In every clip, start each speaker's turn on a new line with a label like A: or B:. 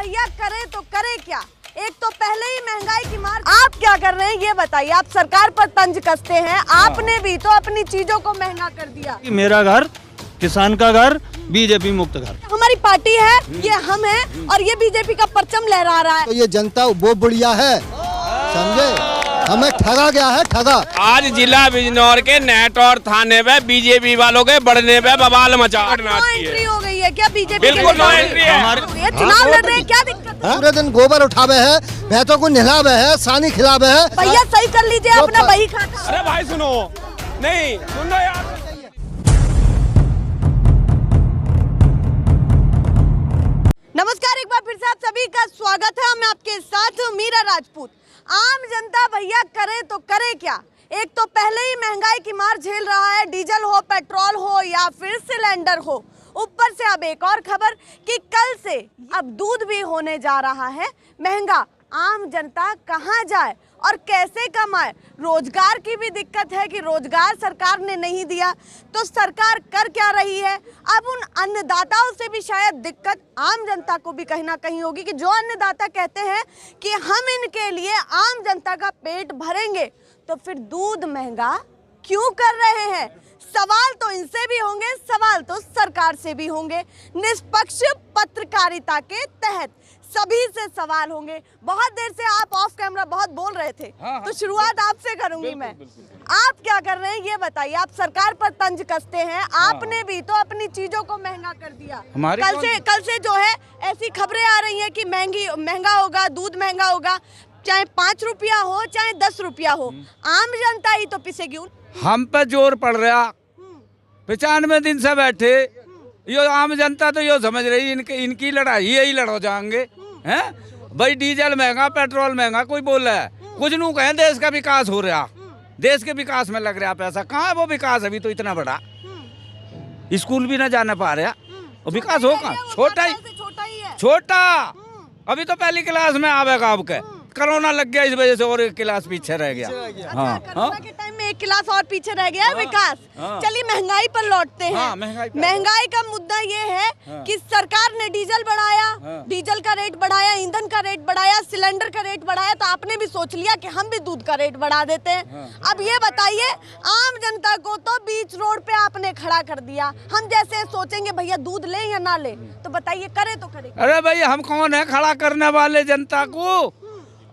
A: भैया करे तो करे क्या। एक तो पहले ही महंगाई की मार, आप क्या कर रहे हैं ये बताइए। आप सरकार पर तंज कसते हैं, आपने भी तो अपनी चीजों को महंगा कर दिया।
B: मेरा घर किसान का घर, बीजेपी मुक्त घर।
A: हमारी पार्टी है, ये हम हैं और ये बीजेपी का परचम लहरा रहा है।
C: तो ये जनता वो बुढ़िया है, समझे, हमें ठगा गया है, ठगा।
D: आज जिला बिजनौर के नेट और थाने पे बीजेपी वालों के बढ़ने पे बवाल मचा।
A: एंट्री हो गई है क्या बीजेपी?
D: बिल्कुल नो एंट्री है।
A: ये चुनाव लड़ रहे हैं, क्या दिक्कत है?
C: पूरे दिन गोबर उठावे है, भैंसों को नहलावे है, सानी खिलावे है।
A: भैया सही कर लीजिए अपना बही खाता।
D: अरे भाई सुनो, नहीं सुन लो यार।
A: नमस्कार, एक बार फिर से आप सभी का स्वागत है। मैं आपके साथ हूं मीरा राजपूत। आम जनता भैया करे तो करे क्या। एक तो पहले ही महंगाई की मार झेल रहा है, डीजल हो, पेट्रोल हो या फिर सिलेंडर हो। ऊपर से अब एक और खबर कि कल से अब दूध भी होने जा रहा है महंगा। आम जनता कहां जाए और कैसे कमाए। रोजगार की भी दिक्कत है कि रोजगार सरकार ने नहीं दिया, तो सरकार कर क्या रही है। अब उन अन्नदाताओं से भी शायद दिक्कत आम जनता को भी कहीं ना कहीं होगी कि जो अन्नदाता कहते हैं कि हम इनके लिए आम जनता का पेट भरेंगे, तो फिर दूध महंगा क्यों कर रहे हैं। सवाल तो इनसे भी होंगे, सवाल तो सरकार से भी होंगे। निष्पक्ष पत्रकारिता के तहत सभी से सवाल होंगे। बहुत देर से आप ऑफ कैमरा बहुत बोल रहे थे, तो शुरुआत आपसे करूंगी मैं। आप क्या कर रहे हैं ये बताइए। आप सरकार पर तंज कसते हैं, आपने भी तो अपनी चीजों को महंगा कर दिया। कल से जो है ऐसी खबरें आ रही हैं कि महंगा होगा, दूध महंगा होगा, चाहे 5 रुपया हो चाहे 10 रुपया हो। आम जनता ही तो पिसेगी।
E: हम पे जोर पड़ रहा। 95 दिन से बैठे, यो आम जनता तो यो समझ रही इनकी लड़ाई यही लड़ो जाएंगे हैं। भाई डीजल महंगा, पेट्रोल महंगा, कोई बोल रहा है कुछ नू कहे देश का विकास हो रहा, देश के विकास में लग रहा पैसा। कहाँ है वो विकास? अभी तो इतना बड़ा स्कूल भी ना जाने पा रहा, और विकास होगा छोटा ही है, छोटा। अभी तो पहली क्लास में आवेगा। आपके कोरोना लग गया, इस वजह से और एक क्लास पीछे रह गया।
A: हाँ, कोरोना के टाइम में एक क्लास और पीछे रह गया है विकास। चलिए महंगाई पर लौटते हैं। महंगाई का मुद्दा ये है कि सरकार ने डीजल बढ़ाया, डीजल का रेट बढ़ाया, ईंधन का रेट बढ़ाया, सिलेंडर का रेट बढ़ाया, तो आपने भी सोच लिया कि हम भी दूध का रेट बढ़ा देते हैं। अब ये बताइए, आम जनता को तो बीच रोड पे आपने खड़ा कर दिया। हम जैसे सोचेंगे भैया दूध ले या ना ले, तो बताइए करे तो करे।
E: अरे भाई हम कौन है खड़ा करने वाले जनता को?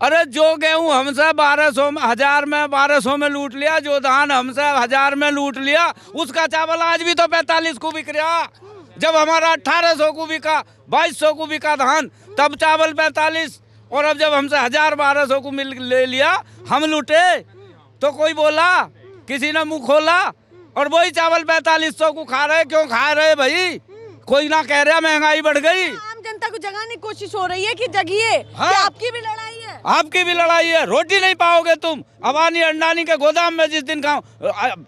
E: अरे जो गेहूं हमसे 1200 में लूट लिया, जो धान हमसे 1000 में लूट लिया, उसका चावल आज भी तो 45 को बिक रहा। जब हमारा 1800 को बिका, 2200 को बिका धान, तब चावल 45, और अब जब हमसे 1000-1200 को ले लिया, हम लूटे तो कोई बोला? किसी ने मुंह खोला? और वही चावल 4500 को खा रहे। क्यों खा रहे भाई? कोई ना कह रहा महंगाई बढ़ गई।
A: आम जनता को जगाने की कोशिश हो रही है कि जगिए।
E: हाँ।
A: आपकी भी लड़ाई है,
E: आपकी भी लड़ाई है। रोटी नहीं पाओगे तुम। अबानी अंडानी के गोदाम में जिस दिन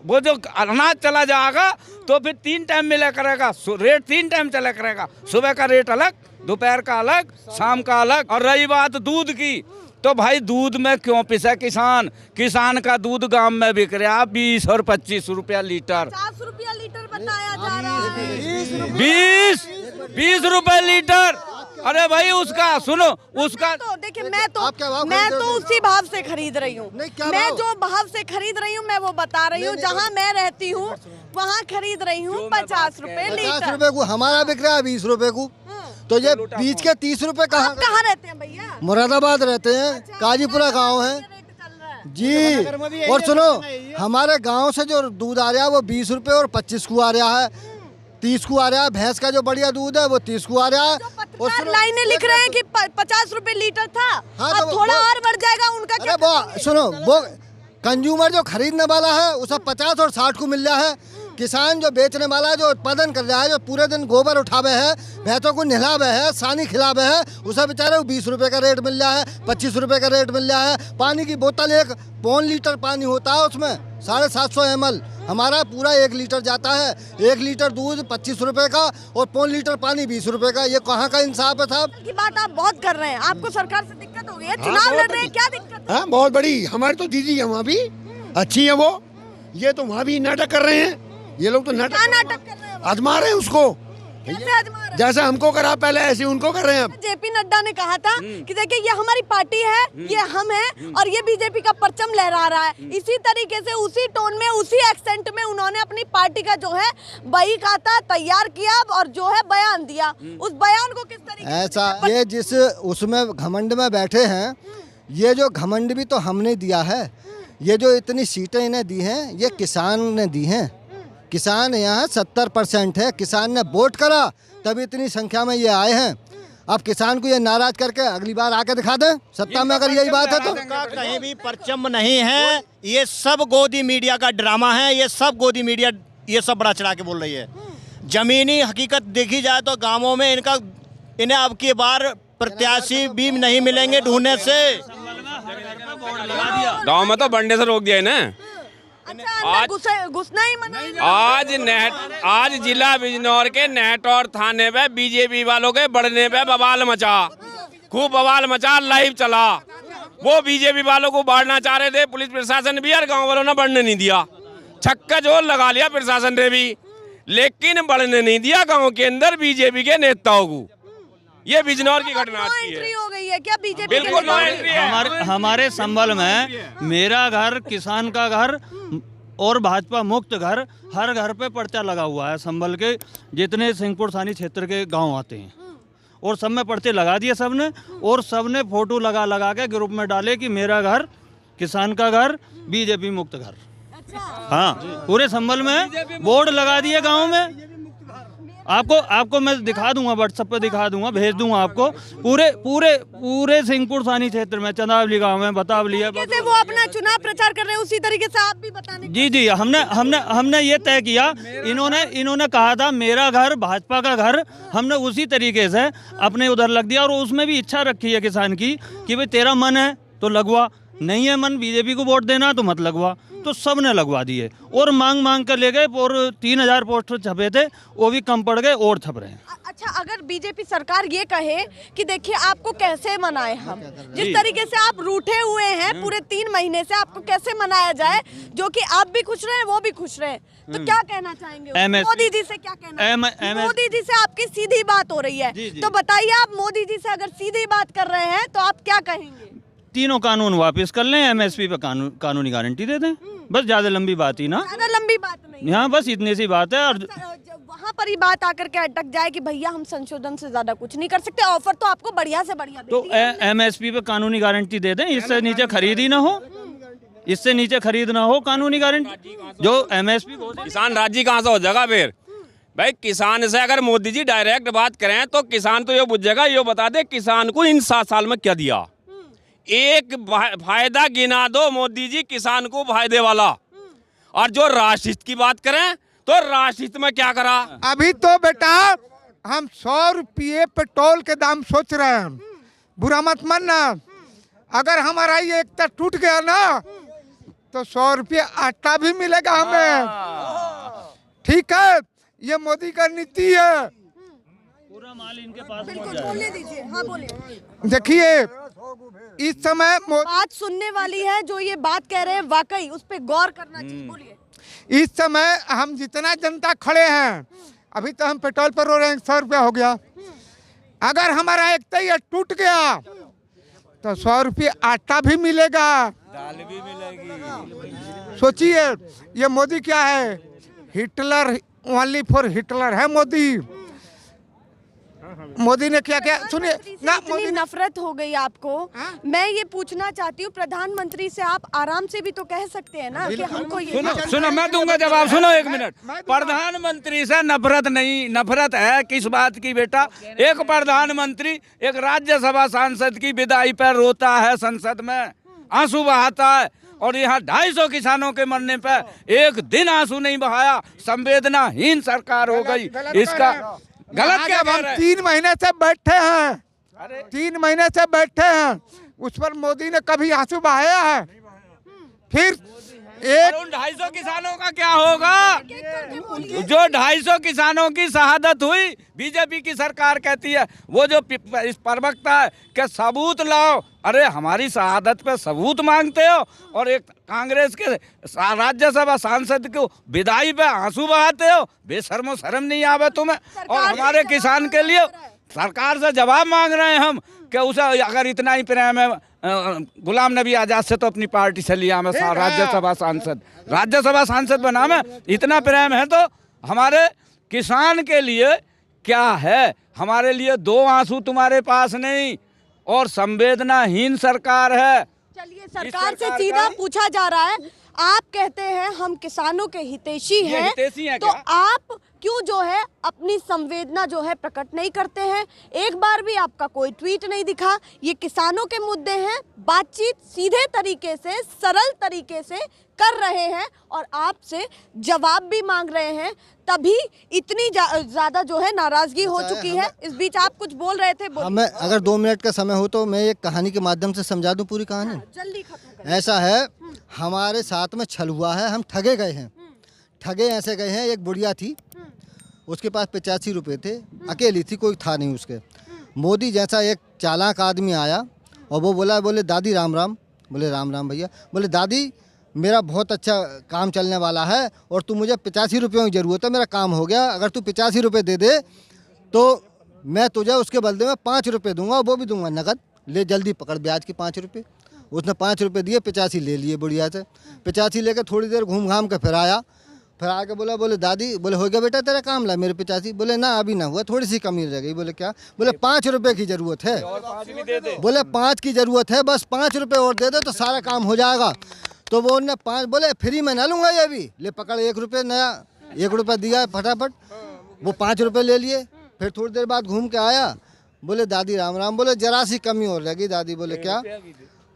E: वो जो अनाज चला जाएगा, तो फिर 3 टाइम मिला करेगा, रेट 3 टाइम चला करेगा। सुबह का रेट अलग, दोपहर का अलग, शाम का अलग। और रही बात दूध की, तो भाई दूध में क्यों पिसे किसान? किसान का दूध गांव में बिक रहा 20 और 25 रुपया लीटर।
A: 50 रुपया लीटर बताया जा रहा है।
E: 20 रुपए लीटर। अरे भाई उसका सुनो, उसका
A: तो देखिए, मैं तो उसी भाव से खरीद रही हूँ। मैं जो भाव से खरीद रही हूँ मैं वो बता रही हूँ। जहाँ मैं रहती हूँ वहाँ खरीद रही हूँ 50 रुपए लीटर।
C: 50 रुपए को हमारा बिक रहा है 20 रुपए को, तो ये बीच के 30 रुपए कहाँ
A: रहते हैं भैया?
C: मुरादाबाद रहते हैं, काजीपुरा गांव है जी। और सुनो, हमारे गांव से जो दूध आ रहा है वो 20 रुपए और 25 को आ रहा है, 30 को आ रहा है। भैंस का जो बढ़िया दूध है वो 30 को आ रहा है।
A: और लाइनें लिख रहे हैं कि 50 रुपए लीटर था।
C: हाँ,
A: अब थोड़ा और बढ़ जाएगा उनका।
C: अरे वो सुनो, वो कंज्यूमर जो खरीदने वाला है उसे 50 और 60 को मिल रहा है। किसान जो बेचने वाला है, जो उत्पादन कर रहा है, जो पूरे दिन गोबर उठावे है, भैंसों को नहलावे है, सानी खिलावे है, उसे बेचारे 20 रुपए का रेट मिल रहा है, 25 रुपए का रेट मिल रहा है। पानी की बोतल 1 पौन लीटर पानी होता है, उसमें 750 ml। हमारा पूरा 1 लीटर जाता है। 1 लीटर दूध 25 रुपए का और पौन लीटर पानी 20 रुपए का। ये कहाँ का इंसाफ है साहब?
A: की बात आप बहुत कर रहे हैं। आपको सरकार से दिक्कत हो गई है, चुनाव लड़ रहे हैं, क्या दिक्कत है?
F: बहुत बड़ी। हमारी तो दीदी है वहाँ भी अच्छी है वो, ये तो वहाँ भी नाटक कर रहे हैं। ये लोग तो नाटक
A: कर रहे हैं?
F: आजमा रहे हैं उसको।
A: कैसे आजमा रहे हैं?
F: जैसा हमको करा पहले ऐसे उनको कर रहे हैं अब।
A: जेपी नड्डा ने कहा था कि देखिए ये हमारी पार्टी है, ये हम हैं और ये बीजेपी का परचम लहरा रहा है। इसी तरीके से उसी टोन में उसी एक्सेंट में उन्होंने अपनी पार्टी का जो है बही खाता तैयार किया और जो है बयान दिया। उस बयान को किस तरीके से
C: ऐसा ये जिस उसमें घमंड में बैठे हैं, ये जो घमंड भी तो हमने दिया है। ये जो इतनी सीटें इन्हें दी हैं ये किसान ने दी हैं। किसान यहाँ 70% है, किसान ने वोट करा तभी इतनी संख्या में ये आए हैं। अब किसान को ये नाराज करके अगली बार आके दिखा दें सत्ता में, अगर यही बात है तो।
G: का कहीं भी परचम नहीं है, ये सब गोदी मीडिया का ड्रामा है। ये सब गोदी मीडिया ये सब बड़ा चढ़ा के बोल रही है। जमीनी हकीकत देखी जाए तो गांवों में इन्हें अब की बार प्रत्याशी भी नहीं मिलेंगे ढूंढने से।
D: गांव में तो बढ़ने से रोक दिया है ना।
A: अच्छा, घुसना ही मना।
D: आज जिला बिजनौर के नेहटौर थाने में बीजेपी वालों के बढ़ने पे बवाल मचा, खूब बवाल मचा, लाइव चला। वो बीजेपी वालों को बाढ़ना चाह रहे थे, पुलिस प्रशासन भी और गांव वालों ने बढ़ने नहीं दिया। छक्का जोर लगा लिया प्रशासन ने भी, लेकिन बढ़ने नहीं दिया गांव के अंदर बीजेपी के नेताओं को। ये बिजनौर की घटना आती
A: एंट्री
D: है।
A: हो गई है क्या बीजेपी?
D: बिल्कुल नो एंट्री है।
B: हमारे संबल में मेरा घर, किसान का घर और भाजपा मुक्त घर, हर घर पे पर्चा लगा हुआ है। संबल के जितने सिंहपुर थानी क्षेत्र के गांव आते हैं और सब में पर्चे लगा दिए सबने, और सबने फोटो लगा लगा के ग्रुप में डाले कि मेरा घर, किसान का घर, बीजेपी मुक्त घर। हाँ, पूरे संबल में बोर्ड लगा दिए गांव में। आपको मैं दिखा दूंगा, व्हाट्सएप पे दिखा दूंगा, भेज दूंगा आपको। पूरे सिंहपुर थानी क्षेत्र में, चंदावली गांव में, बतावली है।
A: जैसे वो अपना चुनाव प्रचार कर रहे हैं उसी तरीके से आप भी बताने।
B: जी, हमने ये तय किया। इन्होंने कहा था मेरा घर भाजपा का घर, हमने उसी तरीके से अपने उधर लग दिया। और उसमें भी इच्छा रखी है किसान की कि भाई तेरा मन है तो लगवा, नहीं है मन बीजेपी को वोट देना तो मत लगवा। तो सब ने लगवा दिए और मांग कर ले गए। और 3000 पोस्टर छपे थे, वो भी कम पड़ गए और छप रहे हैं।
A: अच्छा, अगर बीजेपी सरकार ये कहे कि देखिए आपको कैसे मनाए हम, जिस तरीके से आप रूठे हुए हैं पूरे 3 महीने से, आपको कैसे मनाया जाए जो कि आप भी खुश रहे वो भी खुश रहे, तो क्या कहना चाहेंगे? मोदी जी से क्या कहना? मोदी जी से आपकी सीधी बात हो रही है, तो बताइए आप मोदी जी से अगर सीधी बात कर रहे हैं तो आप क्या कहेंगे?
B: तीनों कानून वापस कर लें, एमएसपी पे कानूनी गारंटी दे दें। बस ज्यादा लंबी बात ही ना,
A: ज्यादा लंबी बात नहीं।
B: यहाँ बस इतनी सी बात है। और
A: वहाँ पर ही बात आकर के अटक जाए कि भैया हम संशोधन से ज्यादा कुछ नहीं कर सकते, ऑफर तो आपको बढ़िया से बढ़िया दे
B: तो
A: दिया।
B: एमएसपी पे कानूनी गारंटी दे दें, इससे नीचे खरीद ही ना हो, इससे नीचे खरीद ना हो, कानूनी गारंटी जो एमएसपी।
D: किसान राज्य कहाँ से हो जाएगा फिर? भाई किसान से अगर मोदी जी डायरेक्ट बात करें तो किसान तो ये बुझेगा, ये बता दे किसान को इन 7 साल में क्या दिया। एक फायदा गिना दो मोदी जी किसान को फायदे वाला। और जो राष्ट्रहित की बात करें तो राष्ट्रहित में क्या करा?
F: अभी तो बेटा हम 100 रुपये पेट्रोल के दाम सोच रहे हैं, बुरा मत मानना। अगर हमारा ये एकता टूट गया ना तो 100 रुपये आटा भी मिलेगा हमें। ठीक है, ये मोदी का नीति है।
B: पूरा माल इनके पास
A: बिल्कुल, बोलने दीजिए। हाँ बोलिए।
F: देखिए इस समय
A: बात सुनने वाली है, जो ये बात कह रहे हैं वाकई उस पे गौर करना चाहिए। बोलिए।
F: इस समय हम जितना जनता खड़े हैं, अभी तो हम पेट्रोल पर रो रहे हैं, 100 रुपया हो गया। अगर हमारा एकता ये टूट गया तो 100 रुपये आटा भी मिलेगा, दाल भी मिलेगी। सोचिए ये मोदी क्या है? हिटलर, ओनली फॉर हिटलर है मोदी। मोदी ने क्या क्या सुनिए ना,
A: इतनी नफरत हो गई आपको। मैं ये पूछना चाहती हूँ, प्रधानमंत्री से आप आराम से भी तो कह सकते हैं ना कि हमको ये।
E: सुनो मैं दूंगा जवाब। सुनो 1 मिनट। प्रधानमंत्री से नफरत नहीं, नफरत है किस बात की बेटा? एक प्रधानमंत्री एक राज्यसभा सांसद की विदाई पर रोता है, संसद में आंसू बहाता है, और यहाँ 250 किसानों के मरने पर एक दिन आंसू नहीं बहाया। संवेदनाहीन सरकार हो गई। इसका गलत क्या
F: हम 3 महीने से बैठे हैं, 3 महीने से बैठे हैं, उस पर मोदी ने कभी आंसू बहाया है? फिर
E: और उन 250 किसानों का क्या होगा? जो 250 किसानों की शहादत हुई, बीजेपी की सरकार कहती है, वो जो इस प्रवक्ता है कि सबूत लाओ। अरे हमारी शहादत पे सबूत मांगते हो और एक कांग्रेस के राज्यसभा सांसद को विदाई पे आंसू बहाते हो। बेशर्मो शर्म नहीं आवे तुम्हें? और हमारे किसान के लिए सरकार से जवाब मांग रहे हैं हम कि उसे अगर इतना ही प्रेम है गुलाम नबी आजाद से तो अपनी पार्टी से लिया मैं राज्यसभा सांसद बना मैं। इतना प्रेम है तो हमारे किसान के लिए क्या है? हमारे लिए 2 आंसू तुम्हारे पास नहीं और संवेदनाहीन सरकार है।
A: चलिए, सरकार से सीधा पूछा जा रहा है, आप कहते हैं हम किसानों के हितैषी हैं, तो आप क्यों जो है अपनी संवेदना जो है प्रकट नहीं करते हैं? एक बार भी आपका कोई ट्वीट नहीं दिखा। ये किसानों के मुद्दे हैं, बातचीत सीधे तरीके से, सरल तरीके से कर रहे हैं और आपसे जवाब भी मांग रहे हैं, तभी इतनी ज्यादा जो है नाराजगी हो चुकी है। इस बीच आप कुछ बोल रहे थे।
C: हमें अगर 2 मिनट का समय हो तो मैं एक कहानी के माध्यम से समझा दूं पूरी कहानी।
A: जल्दी खत्म करें।
C: ऐसा है, हमारे साथ में छल हुआ है, हम ठगे गए हैं। ठगे ऐसे गए हैं, एक बुढ़िया थी, उसके पास 85 रुपये थे, अकेली थी, कोई था नहीं उसके। मोदी जैसा एक चालाक आदमी आया और वो बोले दादी राम राम। बोले राम राम भैया। बोले दादी मेरा बहुत अच्छा काम चलने वाला है और तू मुझे 85 रुपयों की ज़रूरत है, मेरा काम हो गया, अगर तू 85 रुपये दे दे तो मैं तुझे उसके बदले में 5 रुपये दूंगा, वो भी दूंगा नगद, ले जल्दी पकड़ ब्याज के 5 रुपये। उसने 5 रुपये दिए, 85 ले लिए बुढ़िया से। 85 लेकर थोड़ी देर घूम घाम के फिर आया, फिर आके बोले दादी, बोले हो गया बेटा तेरा काम? ला मेरे 85। बोले ना अभी ना हुआ, थोड़ी सी कमी रह गई। बोले क्या? बोले 5 रुपये की ज़रूरत है। बोले 5 की ज़रूरत है, बस 5 रुपये और दे दो तो सारा काम हो जाएगा। तो वो उन्होंने 5 बोले फ्री में ना लूँगा ये भी, ले पकड़ 1 रुपये नया, 1 रुपया दिया फटाफट, वो 5 रुपये ले लिए। फिर थोड़ी देर बाद घूम के आया, बोले दादी राम राम। बोले जरा सी कमी और लगी दादी। बोले क्या?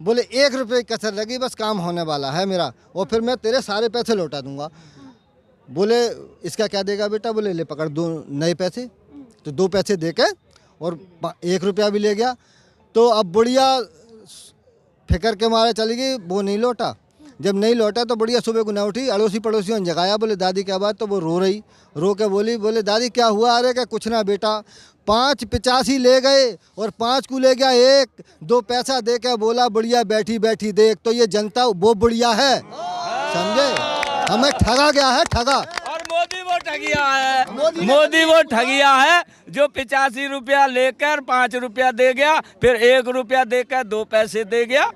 C: बोले 1 रुपये की कसर लगी, बस काम होने वाला है मेरा और फिर मैं तेरे सारे पैसे लौटा दूंगा। बोले इसका क्या देगा बेटा? बोले ले पकड़ 2 नए पैसे। तो 2 पैसे दे के और 1 रुपया भी ले गया। तो अब बुढ़िया फिक्र के मारे चली गई, वो नहीं लौटा। जब नहीं लौटा तो बढ़िया सुबह को न उठी, अड़ोसी पड़ोसियों ने जगाया, बोले दादी क्या बात? तो वो रो रही, रो के बोले दादी क्या हुआ? अरे क्या कुछ ना बेटा, 5 85 ले गए और 5 को ले गया 1, 2 पैसा दे के बोला बढ़िया बैठी बैठी देख। तो ये जनता वो बढ़िया है, समझे? हमें ठगा गया है, ठगा।
E: और मोदी वो ठगिया है, मोदी वो ठगिया है जो 85 रुपया लेकर 5 रुपया दे गया, फिर 1 रुपया देकर 2 पैसे दे गया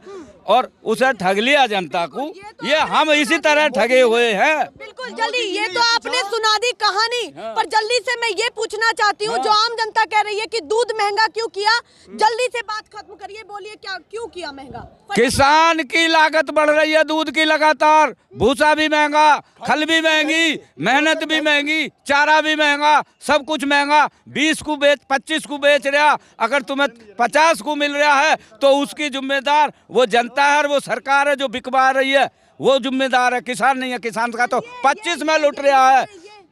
E: और उसे ठग लिया जनता को। ये हम इसी तरह ठगे हुए हैं।
A: बिल्कुल, जल्दी, ये तो आपने सुना दी कहानी, पर जल्दी से मैं ये पूछना चाहती हूँ, जो आम जनता कह रही है कि दूध महंगा क्यों किया, जल्दी से बात खत्म करिए, बोलिए क्या क्यों किया महंगा?
E: किसान की लागत बढ़ रही है दूध की लगातार, भूसा भी महंगा, खल भी महंगी, मेहनत भी महंगी, चारा भी महंगा, सब कुछ महंगा। 20 को 25 को बेच रहा, अगर तुम्हें 50 को मिल रहा है तो उसकी जिम्मेदार वो जनता है और वो सरकार है जो बिकवा रही है, वो जिम्मेदार है, किसान नहीं है। किसान का तो 25 में लुट रहा है।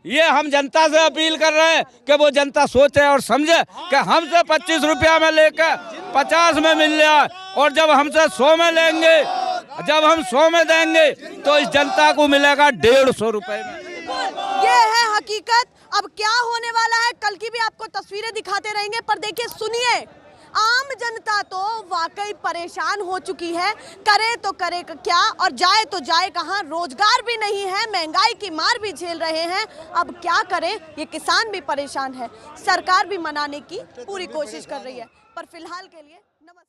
E: ये हम जनता से अपील कर रहे हैं कि वो जनता सोचे और समझे कि हमसे 25 रुपया में लेकर 50 में मिल रहा है और जब हमसे 100 में लेंगे, जब हम 100 में देंगे तो इस जनता को मिलेगा 150 रुपये में।
A: ये है हकीकत। अब क्या होने वाला है, कल की भी आपको तस्वीरें दिखाते रहेंगे, पर देखिए सुनिए, आम जनता तो वाकई परेशान हो चुकी है। करे तो करे क्या और जाए तो जाए कहाँ? रोजगार भी नहीं है, महंगाई की मार भी झेल रहे हैं। अब क्या करें? ये किसान भी परेशान है, सरकार भी मनाने की पूरी कोशिश कर रही है, पर फिलहाल के लिए नमस्कार।